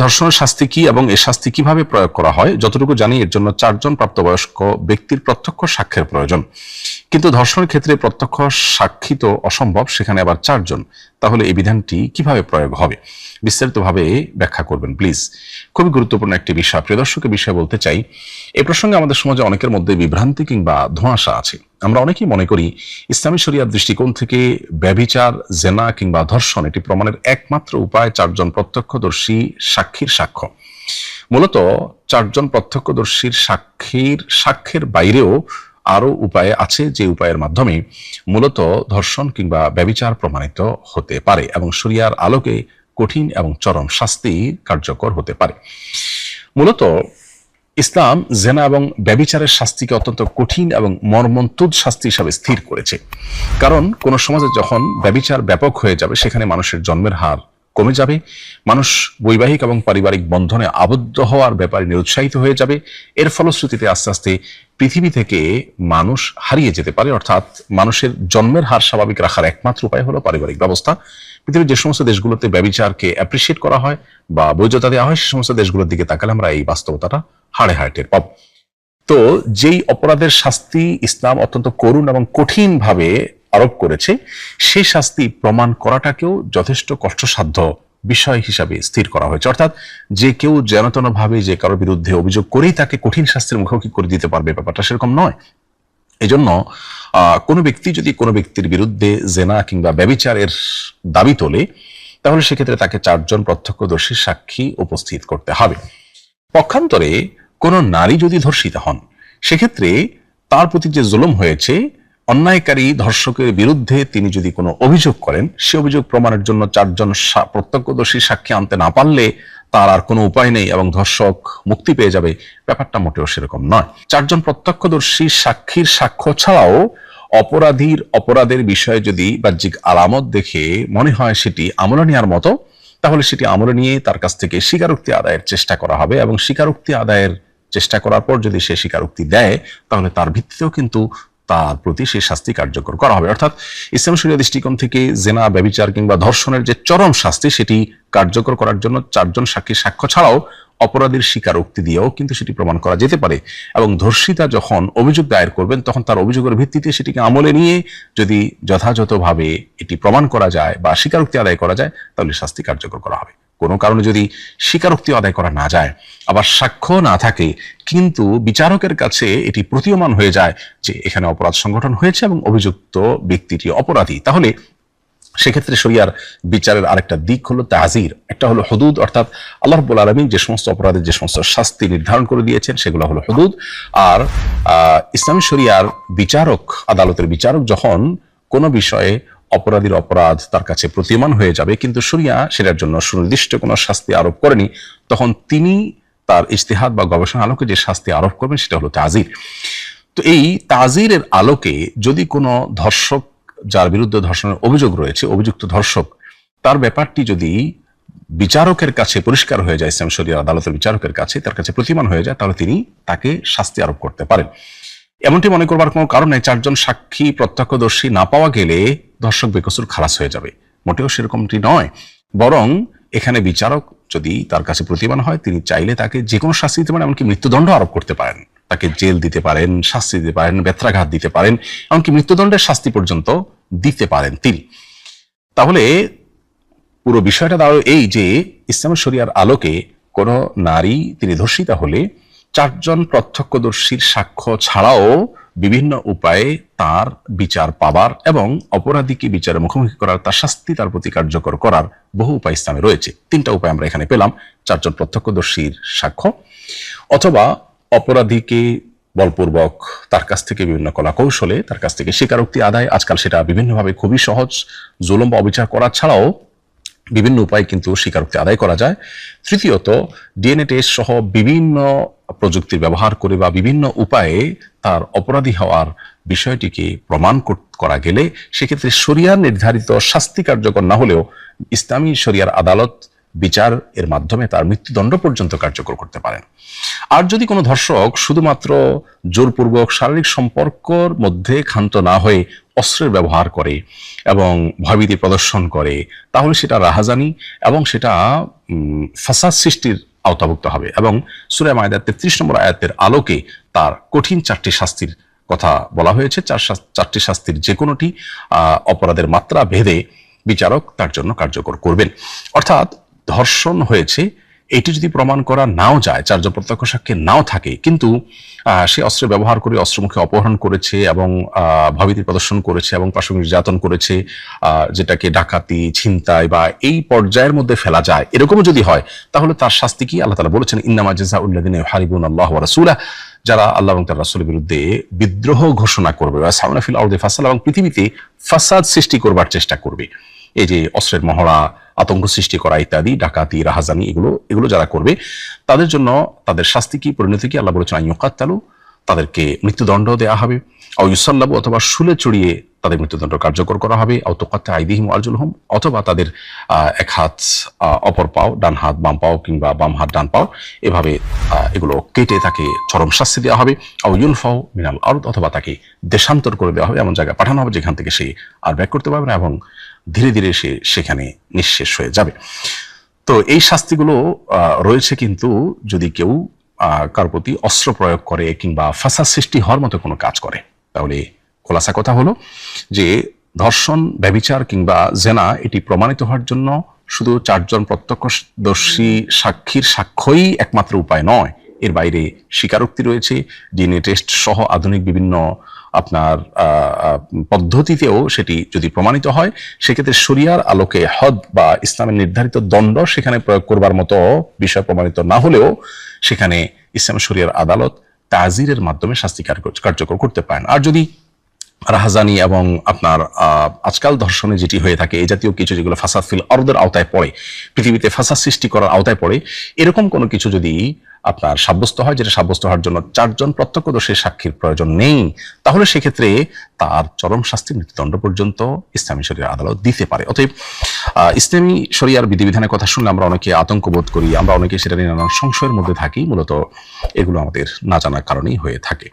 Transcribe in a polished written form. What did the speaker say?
ধর্ষণের শাস্তি কি এবং এই শাস্তি কিভাবে প্রয়োগ করা হয় যতটুকু জানি এর জন্য 4 জন প্রাপ্তবয়স্ক ব্যক্তির প্রত্যক্ষ সাক্ষ্যের প্রয়োজন। কিন্তু ধর্ষণের ক্ষেত্রে প্রত্যক্ষ সাক্ষী তো অসম্ভব, সেখানে আবার 4 জন। তাহলে এই বিধানটি কিভাবে প্রয়োগ হবে বিস্তারিতভাবে ব্যাখ্যা করবেন প্লিজ। খুবই গুরুত্বপূর্ণ একটি বিষয়। প্রিয় দর্শকের বিষয়ে বলতে চাই, এই প্রসঙ্গে আমাদের সমাজে অনেকের মধ্যে বিভ্রান্তি কিংবা ধোঁয়াশা আছে। আমরা অনেকেই মনে করি ইসলামী শরিয়ার দৃষ্টিকোণ থেকে ব্যভিচার, জেনা কিংবা ধর্ষণ এটি প্রমাণের একমাত্র উপায় 4 জন প্রত্যক্ষদর্শী সাক্ষীর সাক্ষ্য। মূলত 4 জন প্রত্যক্ষদর্শীর সাক্ষ্যের বাইরেও আরো উপায় আছে, যে উপায়ের মাধ্যমে মূলত ধর্ষণ কিংবা ব্যভিচার প্রমাণিত হতে পারে এবং শরিয়ার আলোকে কঠিন এবং চরম শাস্তি কার্যকর হতে পারে। মূলত ইসলাম জেনা এবং ব্যভিচারের শাস্তিকে অত্যন্ত কঠিন এবং মর্মন্তুদ শাস্তি হিসাবে স্থির করেছে। কারণ কোন সমাজে যখন ব্যভিচার ব্যাপক হয়ে যাবে, সেখানে মানুষের জন্মের হার কমে যাবে, মানুষ বৈবাহিক এবং পারিবারিক বন্ধনে আবদ্ধ হওয়ার ব্যাপারে নিরুৎসাহিত হয়ে যাবে। এর ফলশ্রুতিতে আস্তে আস্তে পৃথিবী থেকে মানুষ হারিয়ে যেতে পারে। অর্থাৎ মানুষের জন্মের হার স্বাভাবিক রাখার একমাত্র উপায় হলো পারিবারিক ব্যবস্থা। পৃথিবীর যে সমস্ত দেশগুলোতে ব্যভিচারকে অ্যাপ্রিসিয়েট করা হয় বা বৈধতা দেওয়া হয়, সে সমস্ত দেশগুলোর দিকে তাকালে আমরা এই বাস্তবতাটা হাড়ে হাড়ে টের পাব। তো যেই অপরাধের শাস্তি ইসলাম অত্যন্ত করুণ এবং কঠিন ভাবে আরোপ করেছে, সেই শাস্তি প্রমাণ করাটাকেও যথেষ্ট কষ্টসাধ্য বিষয় হিসাবে স্থির করা হয়েছে। অর্থাৎ যে কেউ যেনতেন ভাবে যে কারোর বিরুদ্ধে অভিযোগ করেই তাকে কঠিন শাস্তির মুখোমুখি করে দিতে পারবে, ব্যাপারটা সেরকম নয়। এজন্য কোনো ব্যক্তি যদি কোনো ব্যক্তির বিরুদ্ধে জেনা কিংবা ব্যভিচারের দাবি তোলে, তাহলে সেক্ষেত্রে তাকে 4 জন প্রত্যক্ষদর্শী সাক্ষী উপস্থিত করতে হবে। পক্ষান্তরে কোন নারী যদি ধর্ষিত হন, সেক্ষেত্রে তার প্রতি যে জুলুম হয়েছে, অন্যায়কারী ধর্ষকের বিরুদ্ধে তিনি যদি কোনো অভিযোগ করেন, সে অভিযোগ প্রমাণের জন্য 4 জন প্রত্যক্ষদর্শী সাক্ষী আনতে না পারলে তার আর কোনো উপায় নেই এবং ধর্ষক মুক্তি পেয়ে যাবে, ব্যাপারটা মোটেও সেরকম নয়। 4 জন প্রত্যক্ষদর্শী সাক্ষীর সাক্ষ্য ছাড়াও অপরাধের বিষয়ে যদি বাহ্যিক আলামত দেখে মনে হয় সেটি আমলে নেওয়ার মতো, তাহলে সেটি আমলে নিয়ে তার কাছ থেকে স্বীকারোক্তি আদায়ের চেষ্টা করা হবে এবং স্বীকারোক্তি আদায়ের চেষ্টা করার পর যদি সে স্বীকারোক্তি দেয়, তাহলে তার ভিত্তিতেও কিন্তু তার প্রতি সেই শাস্তি কার্যকর করা হবে। অর্থাৎ ইসলাম শরিয়া দৃষ্টিকোণ থেকে জেনা, ব্যভিচার কিংবা ধর্ষণের যে চরম শাস্তি, সেটি কার্যকর করার জন্য 4 জন সাক্ষীর সাক্ষ্য ছাড়াও অপরাধীর স্বীকারোক্তি দিয়েও কিন্তু সেটি প্রমাণ করা যেতে পারে। এবং ধর্ষিতা যখন অভিযোগ দায়ের করবেন, তখন তার অভিযোগের ভিত্তিতে সেটিকে আমলে নিয়ে যদি যথাযথভাবে এটি প্রমাণ করা যায় বা স্বীকারোক্তি আদায় করা যায়, তাহলে শাস্তি কার্যকর করা হবে। কোনো কারণে যদি স্বীকারোক্তি আদায় করা না যায়, আবার সাক্ষ্য না থাকে, কিন্তু বিচারকের কাছে এটি প্রতীয়মান হয়ে যায় যে এখানে অপরাধ সংগঠন হয়েছে এবং অভিযুক্ত ব্যক্তিটি অপরাধী, তাহলে সেক্ষেত্রে শরিয়ার বিচারের আরেকটা দিক হলো তাজির, একটা হলো হুদুদ। অর্থাৎ আল্লাহ রাব্বুল আলামিন যে সমস্ত অপরাধের যে সমস্ত শাস্তি নির্ধারণ করে দিয়েছেন, সেগুলো হলো হুদুদ। আর ইসলামী শরিয়ার বিচারক, আদালতের বিচারক যখন কোনো বিষয়ে অপরাধীর অপরাধ তার কাছে প্রতীয়মান হয়ে যাবে, কিন্তু শরিয়া সেটার জন্য সুনির্দিষ্ট কোনো শাস্তি আরোপ করেনি, তখন তিনি তার ইজতিহাদ বা গবেষণা আলোকে যে শাস্তি আরোপ করবেন, সেটা হলো তাজির। তো এই তাজিরের আলোকে যদি কোনো ধর্ষক, যার বিরুদ্ধে ধর্ষণের অভিযোগ রয়েছে, অভিযুক্ত ধর্ষক, তার ব্যাপারটি যদি বিচারকের কাছে পরিষ্কার হয়ে যায়, ইসলাম শরিয়ার আদালতের বিচারকের কাছে, তার কাছে প্রতীয়মান হয়ে যায়, তাহলে তিনি তাকে শাস্তি আরোপ করতে পারেন। এমনটি মনে করবার কোনো কারণ নেই 4 জন সাক্ষী প্রত্যক্ষদর্শী না পাওয়া গেলে ধর্ষক বেকসুর খালাস হয়ে যাবে, মোটেও সেরকমটি নয়। বরং এখানে বিচারক যদি তার কাছে প্রতীয়মান হয়, তিনি চাইলে তাকে যে কোনো শাস্তি দিতে পারেন, এমনকি মৃত্যুদণ্ড আরোপ করতে পারেন, তাকে জেল দিতে পারেন, শাস্তি দিতে পারেন, বেত্রাঘাত দিতে পারেন, এমনকি মৃত্যুদণ্ডের শাস্তি পর্যন্ত দিতে পারেন তিনি। তাহলে পুরো বিষয়টা দাঁড়ালো এই যে ইসলামের শরিয়ার আলোকে কোনো নারী তিনি ধর্ষিতা হলে 4 জন প্রত্যক্ষদর্শীর সাক্ষ্য ছাড়াও বিভিন্ন উপায়ে তার বিচার পাবার এবং অপরাধীকে বিচারের মুখোমুখি করার, তার শাস্তি তার প্রতি কার্যকর করার বহু উপায় ইসলামে রয়েছে। 3টা উপায় আমরা এখানে পেলাম। 4 জন প্রত্যক্ষদর্শীর সাক্ষ্য, অথবা অপরাধীকে বলপূর্বক তার কাছ থেকে বিভিন্ন কলা কৌশলে তার কাছ থেকে স্বীকারোক্তি আদায়, আজকাল সেটা বিভিন্নভাবে খুবই সহজ, জুলুম বা অবিচার করা ছাড়াও বিভিন্ন উপায় কিন্তু স্বীকারোক্তি আদায় করা যায়। তৃতীয়ত ডিএনএ টেস্ট সহ বিভিন্ন প্রযুক্তির ব্যবহার করে বা বিভিন্ন উপায়ে তার অপরাধী হওয়ার বিষয়টিকে প্রমাণ করা গেলে, সেক্ষেত্রে শরিয়ার নির্ধারিত শাস্তি কার্যকর না হলেও ইসলামী শরিয়ার আদালত বিচার এর মাধ্যমে তার মৃত্যুদণ্ড পর্যন্ত কার্যকর করতে পারেন। আর যদি কোনো ধর্ষক শুধুমাত্র জোরপূর্বক শারীরিক সম্পর্কর মধ্যে ক্ষান্ত না হয়ে অস্ত্রের ব্যবহার করে এবং ভয়ভীতি প্রদর্শন করে, তাহলে সেটা রাহাজানি এবং সেটা ফাসাদ সৃষ্টির আওতাভুক্ত হবে। এবং সূরা মায়েদার 33 নম্বর আয়াতের আলোকে তার কঠিন 4টি শাস্তির কথা বলা হয়েছে। 4টি শাস্তির যে কোনোটি অপরাধের মাত্রা ভেদে বিচারক তার জন্য কার্যকর করবেন। অর্থাৎ ধর্ষণ হয়েছে এটি যদি প্রমাণ করা নাও যায়, 4 জন প্রত্যক্ষ সাক্ষী নাও থাকে, কিন্তু সে অস্ত্র ব্যবহার করে অস্ত্রমুখে অপহরণ করেছে এবং ভয়ভীতি প্রদর্শন করেছে এবং পাশবিক নির্যাতন করেছে, যেটাকে ডাকাতি, ছিনতাই বা এই পর্যায়ের মধ্যে ফেলা যায়, এরকমও যদি হয়, তাহলে তার শাস্তি কি? আল্লাহ তাআলা বলেছেন, ইন্নামা জাযাউল্লাযিনা ইউহারিবুনাল্লাহ ওয়া রাসূলাহ, যারা আল্লাহ এবং তার রাসূলের বিরুদ্ধে বিদ্রোহ ঘোষণা করবে, ওয়াসাউনা ফিল আরদি ফাসাদ, এবং পৃথিবীতে ফাসাদ সৃষ্টি করবার চেষ্টা করবে, এই যে অস্ত্রের মহড়া, আতঙ্ক সৃষ্টি করা ইত্যাদি, ডাকাতি, রাহাজানি, এগুলো যারা করবে, তাদের জন্য তাদের শাস্তি কি, পরিণতি কি? আল্লাহ বলেছেন আইয়ুকাত্তালু, তাদেরকে মৃত্যুদণ্ড দেয়া হবে, আও ইউসাল্লাবু, অথবা শুলে চড়িয়ে তাদের মৃত্যুদণ্ড কার্যকর করা হবে, আও তুকাত্তা আইদিহিম ওয়া আরজুলুহুম, অথবা তাদের এক হাত অপর পাও, ডান হাত বাম পাও, কিংবা বাম হাত ডান পাও, এভাবে এগুলো কেটে তাকে চরম শাস্তি দেওয়া হবে, আও ইউনফাউ মিনাল আরদ, অথবা তাকে দেশান্তর করে দেওয়া হবে, এমন জায়গায় পাঠানো হবে যেখান থেকে সে আর ব্যাক করতে পারবে না এবং ধীরে ধীরে সে সেখানে নিঃশেষ হয়ে যাবে। তো এই শাস্তিগুলো রয়েছে, কিন্তু যদি কেউ কার প্রতি অস্ত্র প্রয়োগ করে কিংবা ফাসাদ সৃষ্টি হওয়ার মতো কোনো কাজ করে, তাহলে খোলাসা কথা হলো যে ধর্ষণ, ব্যভিচার কিংবা জেনা এটি প্রমাণিত হওয়ার জন্য শুধু 4 জন প্রত্যক্ষদর্শী সাক্ষীর সাক্ষ্যই একমাত্র উপায় নয়, এর বাইরে স্বীকারোক্তি রয়েছে, ডিএনএ টেস্ট সহ আধুনিক বিভিন্ন আপনার পদ্ধতিতেও সেটি যদি প্রমাণিত হয়, সেক্ষেত্রে শরিয়ার আলোকে হদ বা ইসলামের নির্ধারিত দণ্ড সেখানে প্রয়োগ করবার মতো বিষয় প্রমাণিত না হলেও সেখানে ইসলাম শরিয়ার আদালত তাজিরের মাধ্যমে শাস্তি কার্যকর করতে পারেন। আর যদি রাহাজানি এবং আপনার আজকাল ধর্ষণে যেটি হয়ে থাকে, এই জাতীয় কিছু যেগুলো ফাসাদ ফিল আরদের আওতায় পড়ে, পৃথিবীতে ফাসাদ সৃষ্টি করার আওতায় পড়ে, এরকম কোনো কিছু যদি আপনার সাব্যস্ত হয়, যেটা সাব্যস্ত হওয়ার জন্য 4 জন প্রত্যক্ষদর্শী সাক্ষীর প্রয়োজন নেই, তাহলে সেক্ষেত্রে তার চরম শাস্তি, মৃত্যুদণ্ড পর্যন্ত ইসলামী শরিয়ার আদালত দিতে পারে। অতএব ইসলামী শরিয়ার বিধিবিধানের কথা শুনলে আমরা অনেকে আতঙ্ক বোধ করি, আমরা অনেকে সেটা নিয়ে নানান সংশয়ের মধ্যে থাকি, মূলত এগুলো আমাদের না জানার কারণেই হয়ে থাকে।